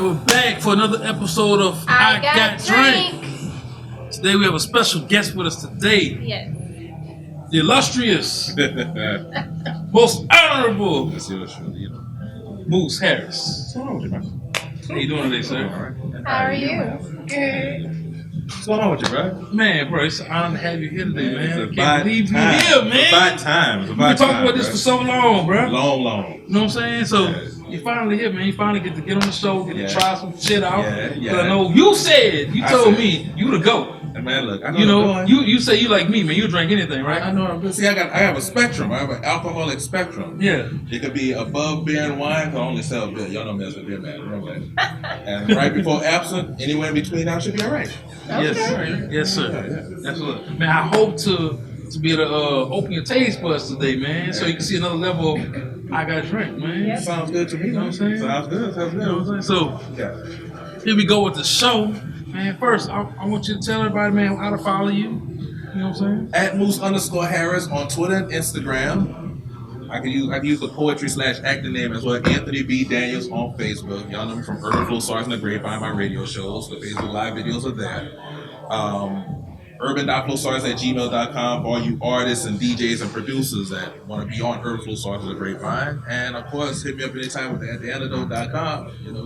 And we're back for another episode of IGotDrank. Today we have a special guest with us today. Yes. The illustrious, most honorable Moose Harris. What's going on with you, man? How you doing today, sir? All right. How are you? Good. What's going on with you, bro? Man, bro, it's an honor to have you here today, man. It's Can't believe you're time. here, man. It's about time. We've been talking about this for so long, bro. Long. You know what I'm saying? So you finally here, man. You finally get to get on the show, get to try some shit out. Yeah. But I know you told me you the GOAT. And man, look, I know You know, you say you like me, man. You drink anything, right? I know. I'm see, I have a spectrum. I have an alcoholic spectrum. Yeah. It could be above beer and wine. I only sell beer. Y'all know me as a beer man. Remember that. And right before absent, anywhere in between, I should be all right. Okay. Yes, sir. Yes, sir. Absolutely. Man, I hope to be able to open your taste buds today, man, so you can see another level of IGotDrank, man. Yep. Sounds good to me. You know what I'm saying? Sounds good. You know what I'm saying? So here we go with the show. Man, first, I want you to tell everybody, man, how to follow you. You know what I'm saying? At Moose_Harris on Twitter and Instagram. I can use the poetry/acting name as well. Anthony B. Daniels on Facebook. Y'all know me from Urban Flow Stars and the Grapevine, my radio shows. The Facebook Live videos are there. Urban.flowstars@gmail.com for all you artists and DJs and producers that want to be on Urban Flow Stars and the Grapevine. And of course, hit me up anytime with at Antidote.com. You know,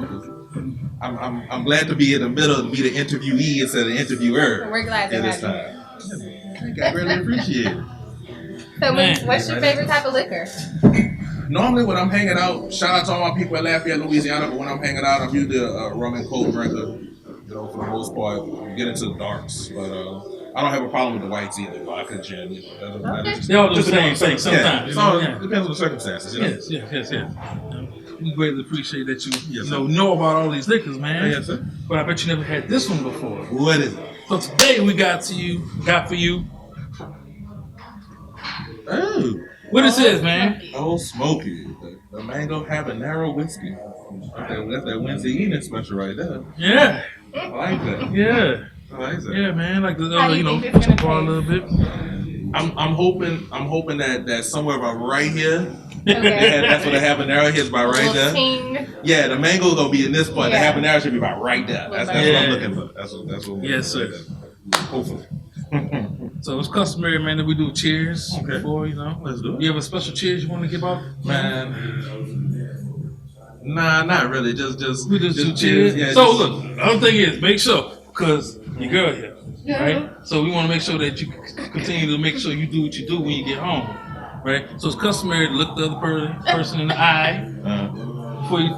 I'm glad to be in the middle and be the interviewee instead of the interviewer. We're glad to this have time. I really appreciate it. So what's your favorite type of liquor? Normally when I'm hanging out, shout out to all my people in Lafayette, Louisiana, but when I'm hanging out, I'm usually a rum and coke drinker. You know, for the most part, get into the darks. But I don't have a problem with the whites either. Vodka, gin, you know, doesn't matter. They all do the same thing sometimes. Yeah, it depends on the circumstances. You know? Yes. We greatly appreciate that you know about all these liquors, man. Yes, sir. But I bet you never had this one before. What is it? So today we got for you. Oh. What this is, man? Oh, Smoky. The mango habanero whiskey. That's that Wednesday evening special right there. Yeah. I like that. Yeah. I like that. Yeah, man. Like the How do you think it's gonna a little bit. I'm hoping that somewhere about right here. Okay. That's what the habanero is by right there. Ting. Yeah, the mango gonna be in this part. Yeah. The habanero should be about right there. That's what I'm looking for. That's what we're Yes, sir. Hopefully. So it's customary, man, that we do cheers before, you know. Let's do it. You have a special cheers you want to give out? Man. Nah, not really. Just We do cheers. Yeah, so look, the other thing is make sure, because your girl here, right? So we want to make sure that you continue to make sure you do what you do when you get home, right? So it's customary to look the other person in the eye before you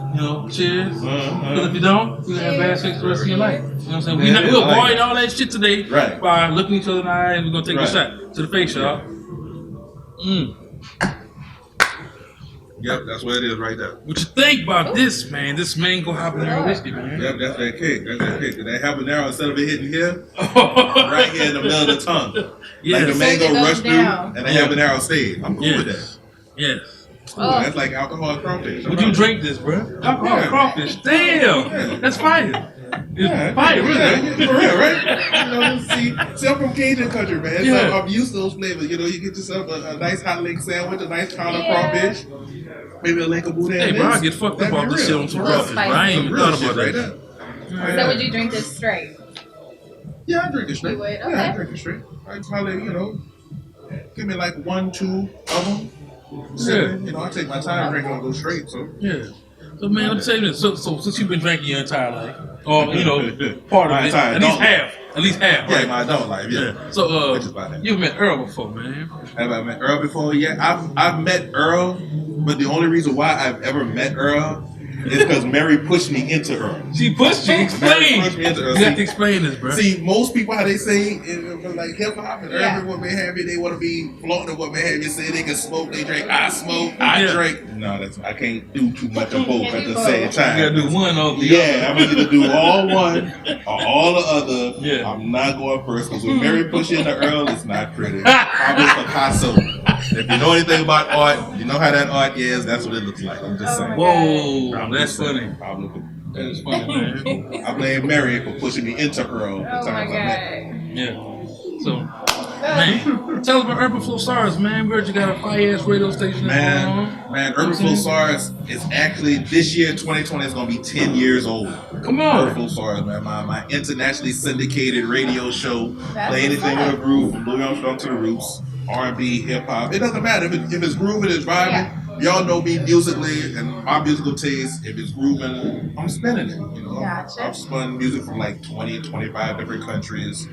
cheers. Because if you don't, you're going to have bad sex the rest of your life. You know what I'm saying? We'll avoid all that shit today by looking each other in the eye, and we're going to take a shot to the face, y'all. Yep, that's what it is right there. What you think about this, man? This mango habanero whiskey, man. Yep, that's that cake. That habanero, instead of it hitting here, right here in the middle of the tongue. Yeah. Like the mango rushed through down. and the habanero stayed. I'm cool with that. Yes. Ooh, that's like alcoholic crawfish. Would you drink this, bro? Alcoholic crawfish. Damn. That's fire. It's fire, really. For real, right? See, I'm from Cajun country, man. So I'm used to those flavors. You know, you get yourself a nice hot link sandwich, a nice pound of crawfish, maybe a link of boudin. Hey, bro, I get fucked up off this shit on some crawfish, bro. I ain't even thought about that. So would you drink this straight? Yeah, I drink it straight. You would? Yeah, Okay. I drink it straight. I probably, give me like 1, 2 of them. I take my time drinking and go straight. So So man, I'm saying this. So since you've been drinking your entire life, or part of it, at least half, right? Yeah, my adult life. Yeah. So you've met Earl before, man. Have I met Earl before? Yeah, I've met Earl, but the only reason why I've ever met Earl is because Mary pushed me into Earl. She pushed you. Explain. Pushed me into Earl. You have to explain this, bro. See, most people, how they say, like hip hop and urban, what may have you, they want to be flaunting what may have you. Say they can smoke, they drink. I smoke, I drink. No, I can't do too much of both at the same time. You gotta do one or the other. Yeah, I'm gonna either do all one or all the other. Yeah. I'm not going first because when Mary pushes you into Earl, it's not pretty. Probably Picasso. If you know anything about art, you know how that art is. That's what it looks like. I'm just saying. Whoa, that's funny. That is funny, man. I blame Mary for pushing me into Earl. Oh my god. Yeah. So Man, tell us about Urban Flow Stars, man. We heard you got a fire-ass radio station. Man, Urban Flow Stars is actually, this year, 2020, is going to be 10 years old. Come on. Urban Flow Stars, man. My internationally syndicated radio show. That's Play anything what's with a groove, from Louis Armstrong to the Roots, R&B, hip-hop. It doesn't matter. If it's grooving, it's vibing. Y'all know me musically and my musical taste. If it's grooving, I'm spinning it. You know, Gotcha. I've spun music from like 20, 25 different countries,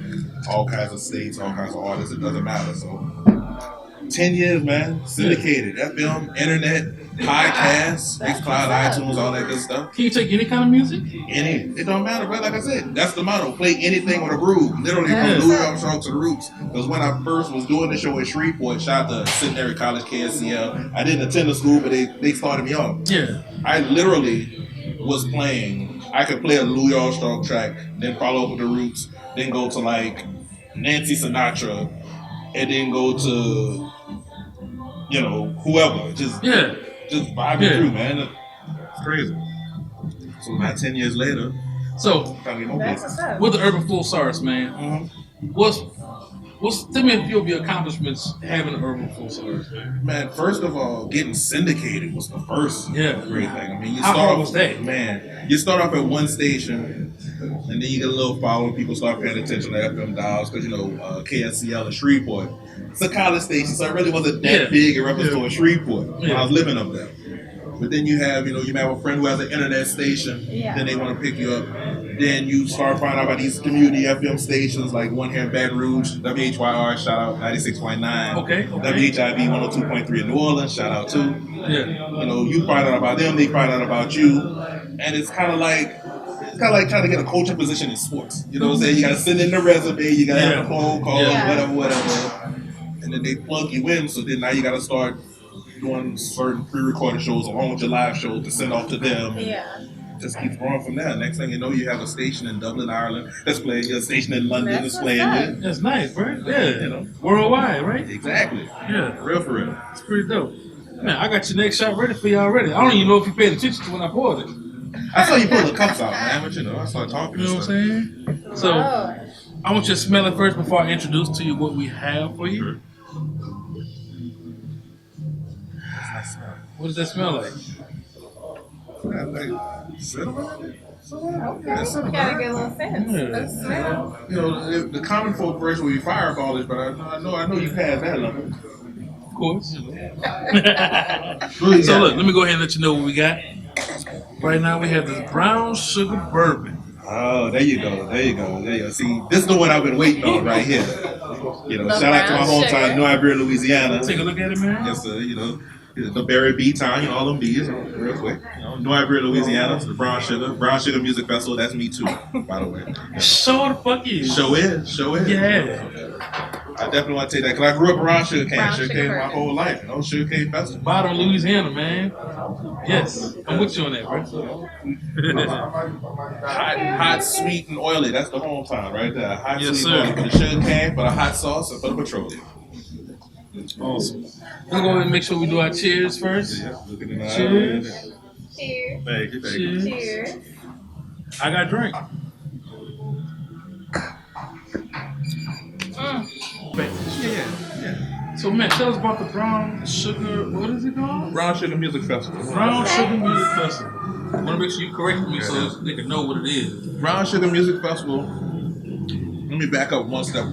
all kinds of states, all kinds of artists. It doesn't matter. So, 10 years, man. Syndicated, FM, internet, podcast, Mixcloud, iTunes, all that good stuff. Can you take any kind of music? Any. It don't matter, but like I said, that's the motto. Play anything with a groove. Literally from Louis Armstrong to the Roots. Because when I first was doing the show at Shreveport, shout out to Centenary College, KSCL, I didn't attend the school, but they started me off. Yeah. I literally was playing, I could play a Louis Armstrong track, then follow up with the Roots, then go to like Nancy Sinatra, and then go to, you know, whoever. Just vibing through, man. It's crazy. So now 10 years later, So, trying to get more That's business. what's up. with the Urban Flow Stars, man, tell me a few of your accomplishments having the Urban Flow Stars, man. Man, first of all, getting syndicated was the first great thing. I mean, How hard was that? Man, you start off at one station, and then you get a little following. People start paying attention to FM dials because, you know, KSCL and Shreveport. It's a college station, so it really wasn't that big in reference to a Shreveport when I was living up there. But then you have, you have a friend who has an internet station, then they want to pick you up. Then you start finding out about these community FM stations, like one here in Baton Rouge, WHYR, shout out 96.9. Okay. WHIV 102.3 in New Orleans, shout out too. Yeah. You find out about them, they find out about you. And it's kind of like trying to get a coaching position in sports. You know what I'm saying? You got to send in the resume, you got to have a phone call, whatever. And then they plug you in, so then now you got to start doing certain pre-recorded shows along with your live shows to send off to them. Just keeps growing from there. Next thing you know, you have a station in Dublin, Ireland that's playing you, a station in London that's playing you. That's nice, right? Yeah. Worldwide, right? Exactly. Yeah. For real. It's pretty dope. Man, I got your next shot ready for you already. I don't even know if you paid attention to when I poured it. I saw you pull the cups out, man, but I started talking. You know what I'm saying? So, I want you to smell it first before I introduce to you what we have for you. What does that smell like? Like cinnamon? Okay, you got a good little sense. Let's smell. The common folk version would be fireball, but I know you passed that level. Of course. So look, let me go ahead and let you know what we got. Right now we have this brown sugar bourbon. Oh, there you go. See, this is the one I've been waiting on right here. Shout out to my hometown, New Iberia, Louisiana. Take a look at it, man. Yes, sir. The berry bee town, all them bees, real quick. New Iberia, Louisiana, the Brown Sugar Music Festival. That's me too, by the way. Show the fuck is. Show is. Yeah. I definitely want to take that because I grew up around sugarcane. Brown Sugarcane sugar my whole life. Sugarcane festival. Bottom Louisiana, man. Yes, I'm with you on that, bro. hot, sweet, and oily. That's the hometown right there. Hot, Yes, sweet, sir. and oily. For the sugarcane, for the hot sauce, and for the petroleum. Awesome. Let's go ahead and make sure we do our cheers first. Yeah, look at the Cheers. Cheers. Thank you. Cheers. Cheers. I got drink. Yeah. So, man, tell us about the brown sugar. What is it called? Brown Sugar Music Festival. Brown Sugar Music Festival. I want to make sure you correct me so they can know what it is. Brown Sugar Music Festival. Let me back up one step.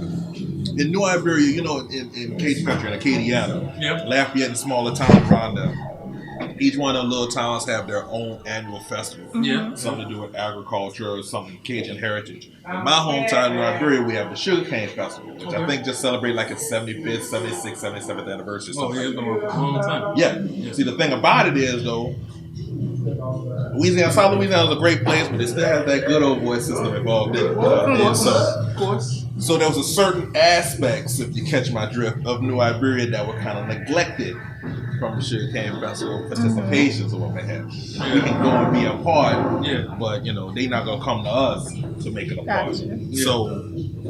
In New Iberia, in Cajun country, in Acadiana, Lafayette and smaller towns around there, each one of the little towns have their own annual festival. Yeah. Something to do with agriculture or something Cajun heritage. In my hometown, New Iberia, we have the Sugarcane Festival, which I think just celebrate like its 75th, 76th, 77th anniversary. Oh, yeah, it's been on for a long time. Yeah. See, the thing about it is, though, South Louisiana is a great place, but it still has that good old boy system involved in it. Of course. So there was a certain aspects, if you catch my drift, of New Iberia that were kind of neglected from the Sugarcane Festival participations or what they have. We can go and be a part, but they not gonna come to us to make it a part. So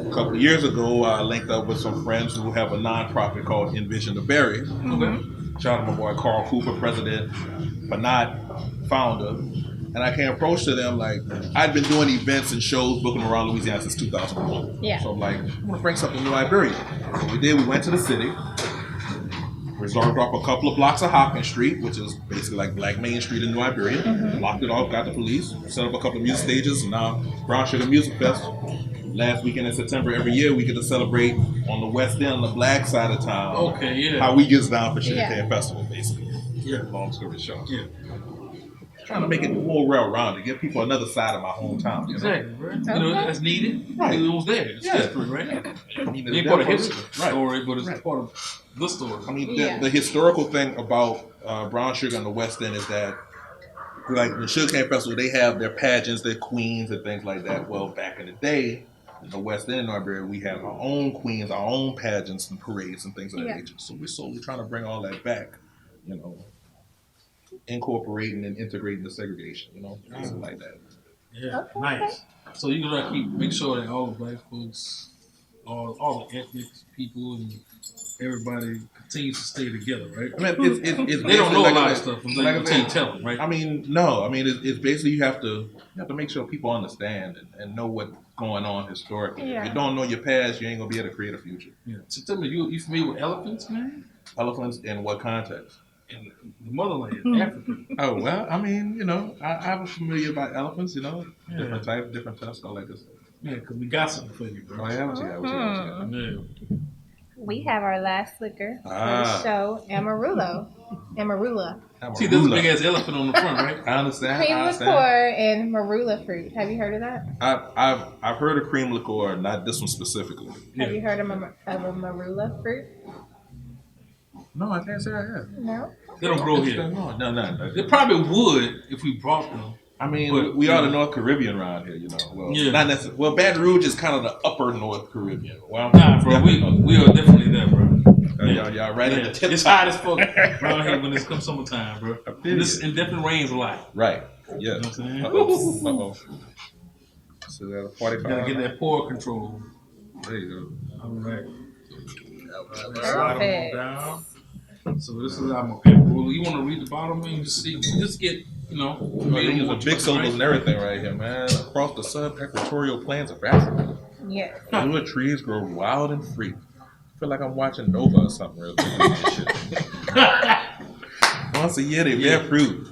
a couple of years ago, I linked up with some friends who have a nonprofit called Envision the Berry. Okay. Shout out to my boy Carl Cooper, president, but not founder. And I came approach to them like I'd been doing events and shows booking around Louisiana since 2001. Yeah. So I'm like, I want to bring something to Liberia. So we did. We went to the city, reserved off a couple of blocks of Hopkins Street, which is basically like Black Main Street in New Iberia. Locked it off, got the police, set up a couple of music stages, and now Brown Sugar Music Fest. Last weekend in September, every year we get to celebrate on the west end, on the black side of town. Okay, yeah. How we gets down for Sugarcane Festival, basically. Yeah. Long story short. Yeah. Trying to make it more well-rounded, give people another side of my hometown. You know? Exactly, right? You know, that's needed. Right. It was there. It's history, right? It ain't part of history story, but it's part of the story. I mean, the historical thing about Brown Sugar on the West End is that, like the Sugarcane Festival, they have their pageants, their queens, and things like that. Well, back in the day, in the West End in Iberia, we have our own queens, our own pageants and parades and things of that nature. So we're slowly trying to bring all that back, you know, incorporating and integrating the segregation, you know, things like that. Yeah, nice. So you gotta make sure that all the black folks, all the ethnic people, and everybody continues to stay together, right? I mean, it's they don't know like a lot of stuff. Like you tell them, right? I mean, no. I mean, it's basically you have to make sure people understand and know what's going on historically. If you don't know your past, you ain't gonna be able to create a future. Yeah. So tell me, you familiar with elephants, man? Elephants in what context? In the motherland, Africa. Oh well, I mean, you know, I'm familiar about elephants. You know, different types, different tusks, all like this. Yeah, because we got something for you, bro. Oh yeah, Yeah. We have our last liquor for the show, Amarula. See, there's a big ass elephant on the front, right? I understand. Cream liqueur and marula fruit. Have you heard of that? I've heard of cream liqueur, not this one specifically. Have you heard of a marula fruit? No, I can't say I have. No. They don't grow here. No. They probably would if we brought them. I mean, we are the North Caribbean around here, you know. Well, not necessarily. Well, Baton Rouge is kind of the upper North Caribbean. Well, nah, bro, we are definitely there, bro. Y'all right at the tip. It's hot as fuck around here when it's come summertime, bro. And definitely rains a lot. Right. Yeah. You know what I'm saying? Uh-oh. So that 45. Gotta get that pour control. There you go. All right. Perfect. Down. So this is our rule. You want to read the bottom and just get, you know. They use a big syllables and everything right here, man. Across the sub-equatorial plains of Africa. Yes. Blue trees grow wild and free. I feel like I'm watching Nova or something. Real Once a year, they bear fruit.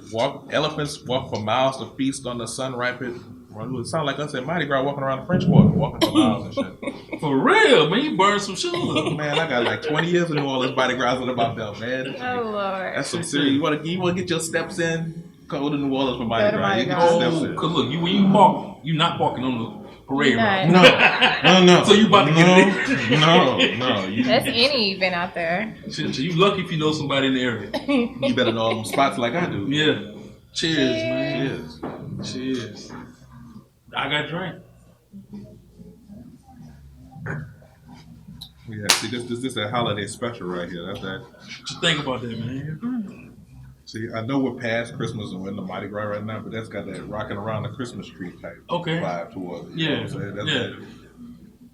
Elephants walk for miles to feast on the sun-ripened. It sounds like us at Mardi Gras walking around the French Quarter, walking for miles and shit. For real, man, you burned some shoes up. Man, I got like 20 years of New Orleans Mardi Gras under my belt, man. Oh, Lord. That's some serious. You want to get your steps in? Go to New Orleans for Mardi Gras. You get your steps in. Cause look, when you walk, you're not walking on the parade route. No. So you about to get it? No. That's any event out there. Shit, you lucky if you know somebody in the area. You better know all them spots like I do. Yeah. Cheers, man. Cheers. I got drink. Yeah, see, this is a holiday special right here. That's that. What you think about that, man? See, I know we're past Christmas and we're in the Mardi Gras right now, but that's got that rocking around the Christmas tree type vibe towards it. You know what I'm saying?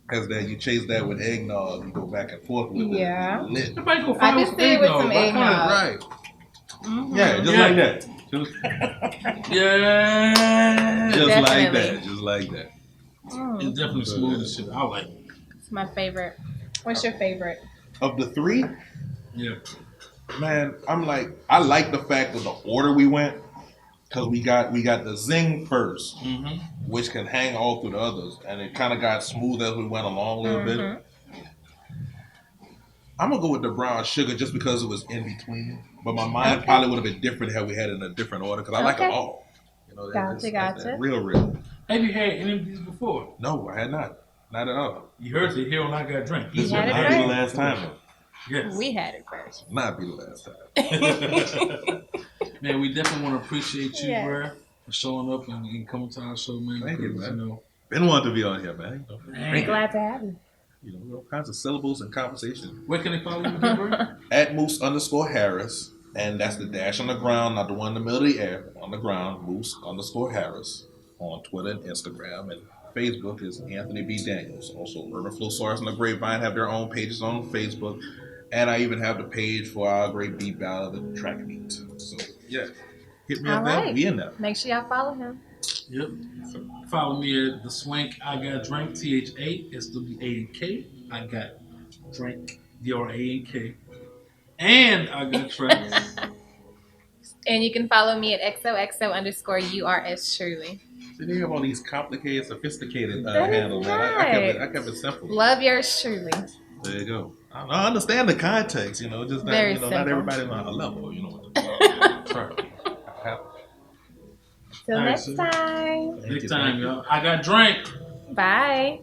That's that you chase that with eggnog, you go back and forth with it. Yeah. Lit. I just see it with some eggnog. Right. Yeah, just like that. Just like that. It's definitely smooth as shit. I like it. It's my favorite. What's your favorite? Of the three? Yeah. Man, I like the fact of the order we went, because we got the zing first, which can hang all through the others, and it kind of got smooth as we went along a little bit. I'm gonna go with the brown sugar just because it was in between, but my mind probably would have been different had we had it in a different order, because I like them all. You know, Gotcha. Real. Have you had any of these before? No, I had not at all. You heard it here on IGotDrank. This will not be the last time. Yes. We had it first. Not be the last time. Man, we definitely want to appreciate you, bro, for showing up and coming to our show, man. Thank you, man. Been wanting to be on here, man. Glad to have you. You know, all kinds of syllables and conversation. Where can they follow you, bro? At Moose_Harris, and that's the dash on the ground, not the one in the middle of the air. On the ground, Moose_Harris on Twitter and Instagram, and Facebook is Anthony B. Daniels. Also, Urban Flow Stars and the Grapevine have their own pages on Facebook, and I even have the page for our great beat ballad, the track meet. So, yeah. Hit me All up there. right. We in there. Make sure y'all follow him. Yep. Follow me at the Swank IGotDrank THASWANK. I got drink DRANK. And IGotTrakz. And you can follow me at XOXO_URS Truly. So they have all these complicated, sophisticated That is handles, man. I kept it simple. Love yours truly. There you go. I understand the context, you know, just not, Very not simple. everybody's on a level, you know. Till All right, next so- time. Next time, y'all. I got drank. Bye.